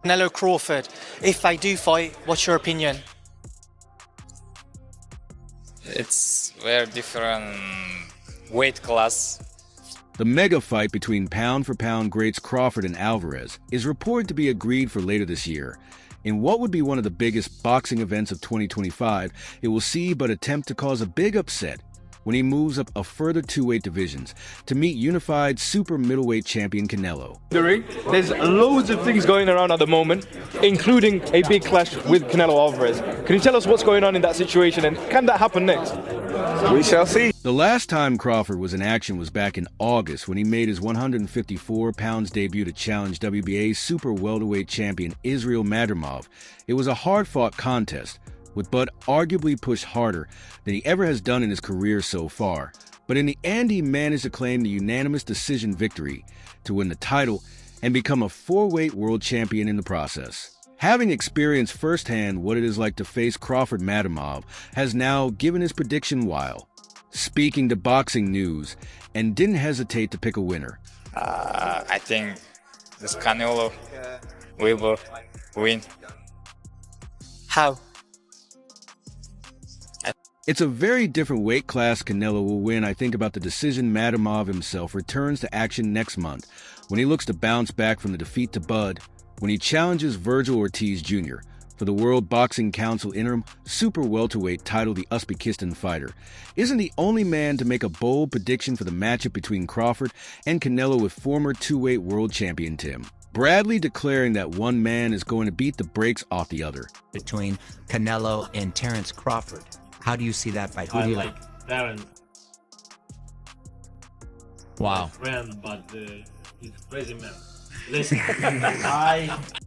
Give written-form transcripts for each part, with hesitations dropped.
Canelo Crawford, if they do fight, what's your opinion? It's very different weight class. The mega fight between pound-for-pound greats Crawford and Alvarez is reported to be agreed for later this year. In what would be one of the biggest boxing events of 2025, it will see but attempt to cause a big upset when he moves up a further two-weight divisions to meet unified super middleweight champion Canelo. The ring, there's loads of things going around at the moment, including a big clash with Canelo Alvarez. Can you tell us what's going on in that situation, and can that happen next? We shall see. The last time Crawford was in action was back in August when he made his 154 pounds debut to challenge WBA super welterweight champion Israel Madrimov. It was a hard-fought contest, with Bud arguably pushed harder than he ever has done in his career so far. But in the end, he managed to claim the unanimous decision victory to win the title and become a four-weight world champion in the process. Having experienced firsthand what it is like to face Crawford, Madrimov has now given his prediction while speaking to Boxing News and didn't hesitate to pick a winner. I think this Canelo will win. How? It's a very different weight class Canelo will win. I think about the decision Madrimov himself returns to action next month when he looks to bounce back from the defeat to Bud, when he challenges Virgil Ortiz Jr. for the World Boxing Council interim super welterweight title. The Uzbekistan fighter isn't the only man to make a bold prediction for the matchup between Crawford and Canelo, with former two-weight world champion Tim Bradley declaring that one man is going to beat the brakes off the other. Between Canelo and Terence Crawford, how do you see that fight? Who do you like? Terence. Wow. Friend, but he's a crazy man. Listen,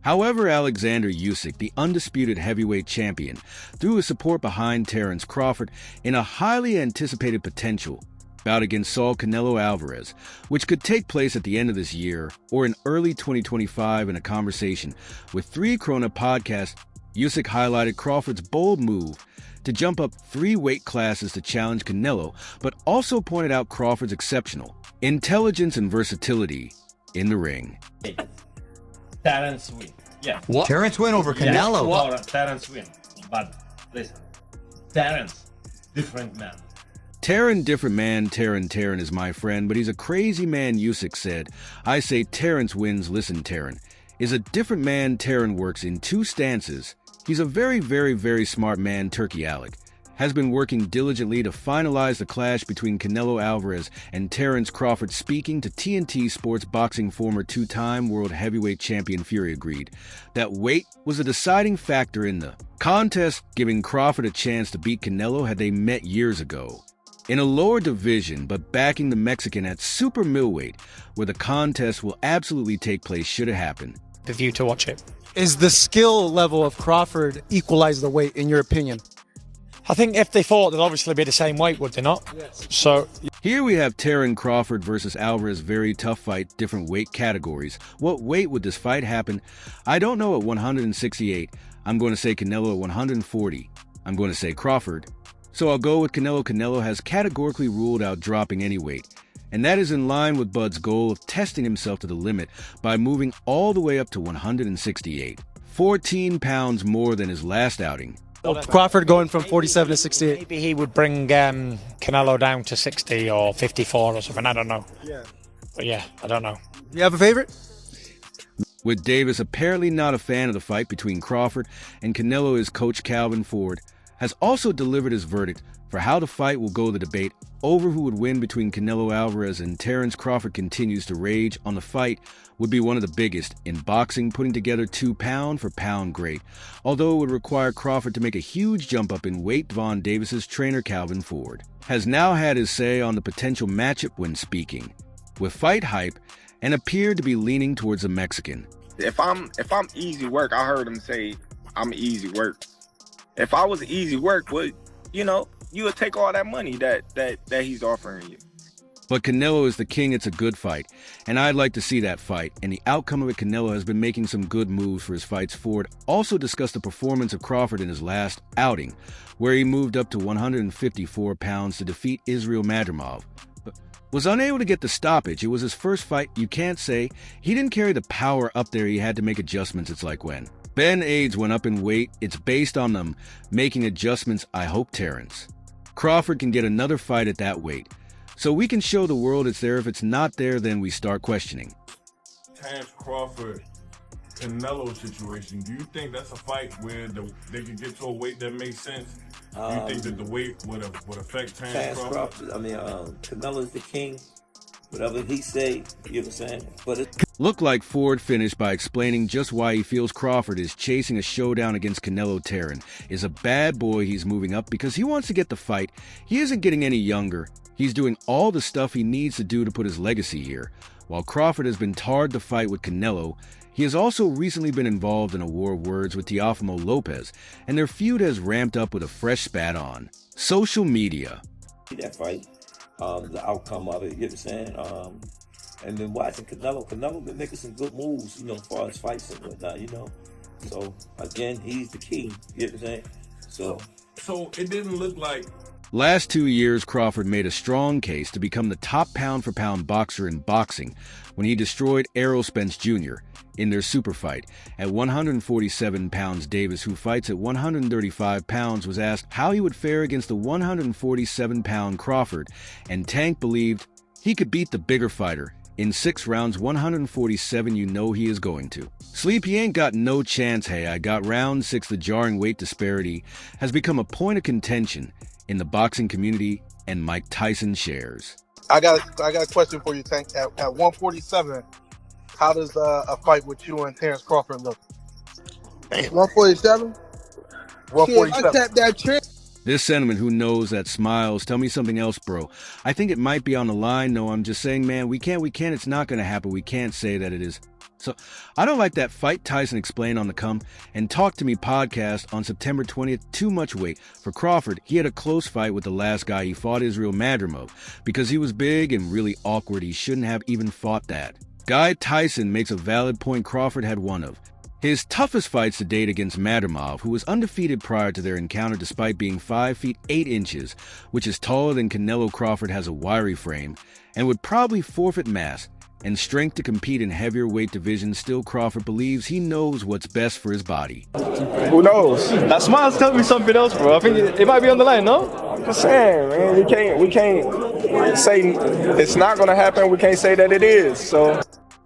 However, Alexander Usyk, the undisputed heavyweight champion, threw his support behind Terence Crawford in a highly anticipated potential bout against Saul Canelo Alvarez, which could take place at the end of this year or in early 2025. In a conversation with 3 Corona podcast, Usyk highlighted Crawford's bold move to jump up 3 weight classes to challenge Canelo, but also pointed out Crawford's exceptional intelligence and versatility in the ring. Terence win. Yeah. What? Terence win over Canelo? Well, Terence win. But listen, Terence, different man. Terran, different man. Terran is my friend, but he's a crazy man, Usyk said. I say Terence wins. Listen, Terran is a different man. Terran works in 2 stances. He's a very, very, very smart man. Turkey Alec has been working diligently to finalize the clash between Canelo Alvarez and Terence Crawford. Speaking to TNT Sports Boxing, former 2-time world heavyweight champion Fury agreed that weight was a deciding factor in the contest, giving Crawford a chance to beat Canelo had they met years ago in a lower division, but backing the Mexican at super middleweight, where the contest will absolutely take place should it happen. The view to watch it. Is the skill level of Crawford equalize the weight, in your opinion? I think if they fought, they'd obviously be the same weight, would they not? Yes. So here we have Terence Crawford versus Alvarez. Very tough fight, different weight categories. What weight would this fight happen? I don't know. At 168, I'm going to say Canelo. At 140, I'm going to say Crawford. So I'll go with Canelo. Canelo has categorically ruled out dropping any weight, and that is in line with Bud's goal of testing himself to the limit by moving all the way up to 168, 14 pounds more than his last outing. Crawford going from 47 to 68. maybe he would bring Canelo down to 60 or 54 or something. I don't know. Yeah. But yeah, I don't know. You have a favorite? With Davis apparently not a fan of the fight between Crawford and Canelo, his coach Calvin Ford has also delivered his verdict for how the fight will go. The debate over who would win between Canelo Alvarez and Terence Crawford continues to rage. On the fight would be one of the biggest in boxing, putting together 2 pound-for-pound great, although it would require Crawford to make a huge jump up in weight. Von Davis's trainer Calvin Ford has now had his say on the potential matchup when speaking with Fight Hype and appeared to be leaning towards the Mexican. If I'm easy work, I heard him say I'm easy work. If I was easy work, you would take all that money that he's offering you. But Canelo is the king. It's a good fight, and I'd like to see that fight. And the outcome of it, Canelo has been making some good moves for his fights. Ford also discussed the performance of Crawford in his last outing, where he moved up to 154 pounds to defeat Israel Madrimov. Was unable to get the stoppage. It was his first fight. You can't say he didn't carry the power up there. He had to make adjustments. It's like when Ben Aids went up in weight. It's based on them making adjustments. I hope Terence Crawford can get another fight at that weight, so we can show the world it's there. If it's not there, then we start questioning. Terence Crawford, Canelo situation. Do you think that's a fight where they could get to a weight that makes sense? Do you think that the weight would affect Terence Crawford? I mean, Canelo's the king. Whatever he say, you know what I'm saying? But it Looked like Ford finished by explaining just why he feels Crawford is chasing a showdown against Canelo. Terence is a bad boy. He's moving up because he wants to get the fight. He isn't getting any younger. He's doing all the stuff he needs to do to put his legacy here. While Crawford has been tarred to fight with Canelo, he has also recently been involved in a war of words with Teofimo Lopez, and their feud has ramped up with a fresh spat on social media. that fight, the outcome of it, you know what I'm saying? And then watching Canelo been making some good moves, you know, as far as fights and whatnot, you know. So again, he's the king, you know what I'm saying? So it didn't look like. Last 2 years, Crawford made a strong case to become the top pound-for-pound boxer in boxing when he destroyed Errol Spence Jr. in their super fight. At 147 pounds, Davis, who fights at 135 pounds, was asked how he would fare against the 147-pound Crawford, and Tank believed he could beat the bigger fighter. In 6 rounds, 147, you know he is going to. Sleep, he ain't got no chance. Hey, I got round 6. The jarring weight disparity has become a point of contention in the boxing community, and Mike Tyson shares. I got a question for you, Tank. At 147, how does a fight with you and Terence Crawford look? 147? 147. I tapped that trick. This sentiment, who knows that smiles. Tell me something else, bro. I think it might be on the line. No, I'm just saying, man, we can't. It's not going to happen. We can't say that it is. So I don't like that Fight Tyson Explain on the Come and Talk to Me podcast on September 20th. Too much weight. For Crawford, he had a close fight with the last guy he fought, Israel Madrimov. Because he was big and really awkward, he shouldn't have even fought that. Guy Tyson makes a valid point Crawford had one of his toughest fights to date against Madrimov, who was undefeated prior to their encounter despite being 5 feet 8 inches, which is taller than Canelo. Crawford has a wiry frame and would probably forfeit mass and strength to compete in heavier weight divisions. Still, Crawford believes he knows what's best for his body. Who knows? That smile's telling me something else, bro. I think it might be on the line, no? I'm just saying, man, we can't say it's not gonna happen. We can't say that it is. So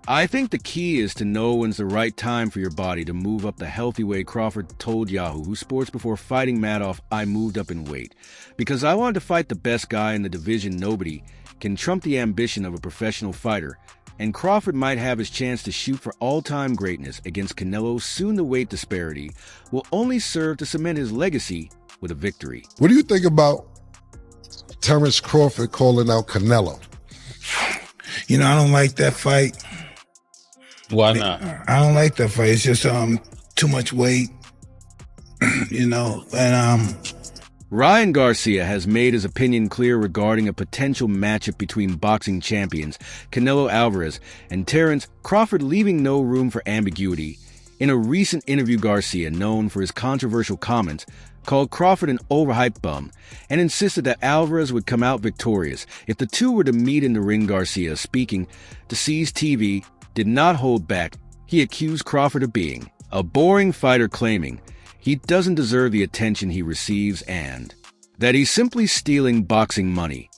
I think the key is to know when's the right time for your body to move up the healthy way. Crawford told Yahoo Sports before fighting Madoff, I moved up in weight because I wanted to fight the best guy in the division. Nobody can trump the ambition of a professional fighter, and Crawford might have his chance to shoot for all-time greatness against Canelo. Soon the weight disparity will only serve to cement his legacy with a victory. What do you think about Terence Crawford calling out Canelo? You know, I don't like that fight. Why not? I don't like that fight. It's just too much weight, you know. And Ryan Garcia has made his opinion clear regarding a potential matchup between boxing champions Canelo Alvarez and Terence Crawford, leaving no room for ambiguity. In a recent interview, Garcia, known for his controversial comments, called Crawford an overhyped bum and insisted that Alvarez would come out victorious if the two were to meet in the ring. Garcia, speaking to Seize TV, did not hold back. He accused Crawford of being a boring fighter, claiming he doesn't deserve the attention he receives and that he's simply stealing boxing money.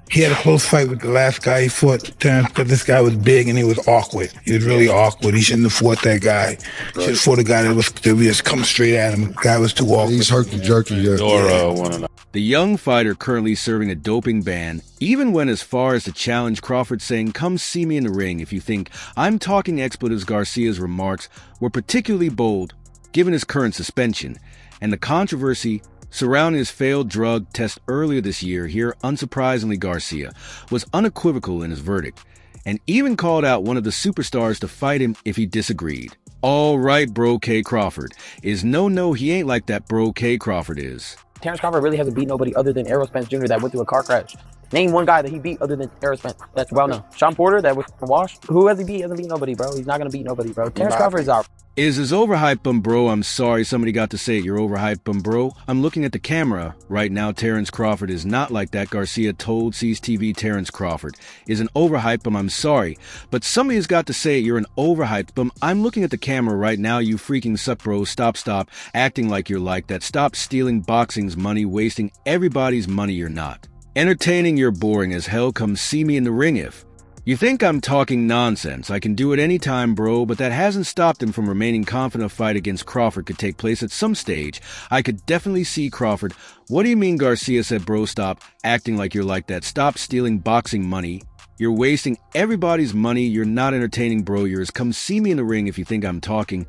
he had a close fight with the last guy he fought, Terence, because this guy was big and he was awkward. He was really awkward. He shouldn't have fought that guy. He should have fought a guy that was just come straight at him. The guy was too awkward. He's herky-jerky. The young fighter currently serving a doping ban, even went as far as to challenge Crawford, saying, "Come see me in the ring if you think I'm talking expletives." Garcia's remarks were particularly bold, given his current suspension, and the controversy surrounding his failed drug test earlier this year. Here, unsurprisingly, Garcia was unequivocal in his verdict, and even called out one of the superstars to fight him if he disagreed. All right, Bro K. Crawford is no, he ain't like that Bro K. Crawford is. Terence Crawford really hasn't beat nobody other than Errol Spence Jr. that went through a car crash. Name one guy that he beat other than Errol Spence that's well known. Sean Porter that was from Wash. Who has he beat? He hasn't beat nobody, bro. He's not gonna beat nobody, bro. Terence Crawford is out. Is overhyped, bro? I'm sorry somebody got to say it. You're overhyped, bro. I'm looking at the camera right now. Terence Crawford is not like that. Garcia told CTV Terence Crawford is an overhyped. I'm sorry, but somebody has got to say it. You're an overhyped. I'm looking at the camera right now. You freaking suck, bro. Stop acting like you're like that. Stop stealing boxing's money, wasting everybody's money. You're not entertaining. You're boring as hell. Come see me in the ring if you think I'm talking nonsense. I can do it anytime, bro, but that hasn't stopped him from remaining confident a fight against Crawford could take place at some stage. I could definitely see Crawford. What do you mean, Garcia said, bro? Stop acting like you're like that. Stop stealing boxing money. You're wasting everybody's money. You're not entertaining, bro. Come see me in the ring if you think I'm talking.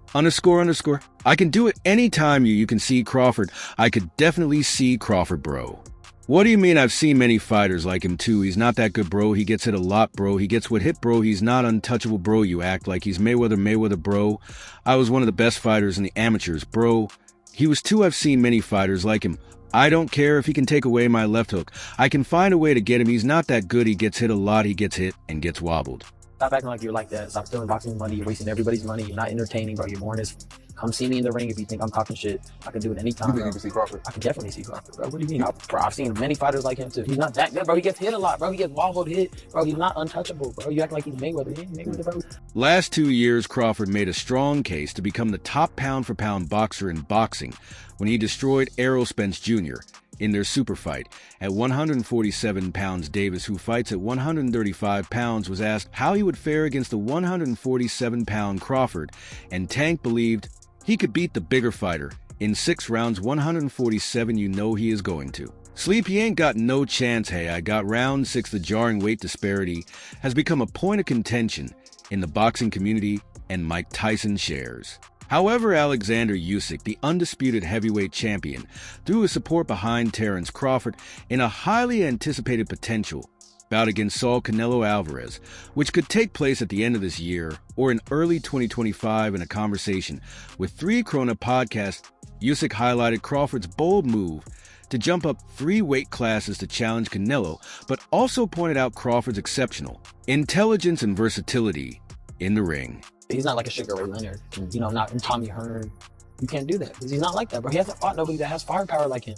__. I can do it anytime you can see Crawford. I could definitely see Crawford, bro. What do you mean? I've seen many fighters like him too. He's not that good, bro. He gets hit a lot, bro. He gets what hit, bro. He's not untouchable, bro. You act like he's Mayweather, bro. I was one of the best fighters in the amateurs, bro. He was too. I've seen many fighters like him. I don't care if he can take away my left hook. I can find a way to get him. He's not that good. He gets hit a lot. He gets hit and gets wobbled. Stop acting like you're like that. Stop stealing boxing money. You're wasting everybody's money. You're not entertaining, bro. You're boring as. Come see me in the ring if you think I'm talking shit. I can do it anytime. You think you can see Crawford? I can definitely see Crawford, bro. What do you mean? I've seen many fighters like him too. He's not that good, bro. He gets hit a lot, bro. He gets wobbled, hit, bro. He's not untouchable, bro. You act like he's Mayweather. He ain't Mayweather, bro. Last 2 years, Crawford made a strong case to become the top pound-for-pound boxer in boxing when he destroyed Errol Spence Jr. in their super fight. At 147 pounds, Davis, who fights at 135 pounds, was asked how he would fare against the 147-pound Crawford, and Tank believed he could beat the bigger fighter. In 6 rounds, 147, you know he is going to. Sleep, he ain't got no chance. Hey, I got round 6. The jarring weight disparity has become a point of contention in the boxing community, and Mike Tyson shares. However, Alexander Usyk, the undisputed heavyweight champion, threw his support behind Terence Crawford in a highly anticipated potential bout against Saul Canelo Alvarez, which could take place at the end of this year or in early 2025. In a conversation with 3 Corona podcast, Usyk highlighted Crawford's bold move to jump up 3 weight classes to challenge Canelo, but also pointed out Crawford's exceptional intelligence and versatility in the ring. He's not like a Sugar Ray Leonard, not Tommy Hearn. You can't do that because he's not like that, bro. He hasn't fought nobody that has firepower like him.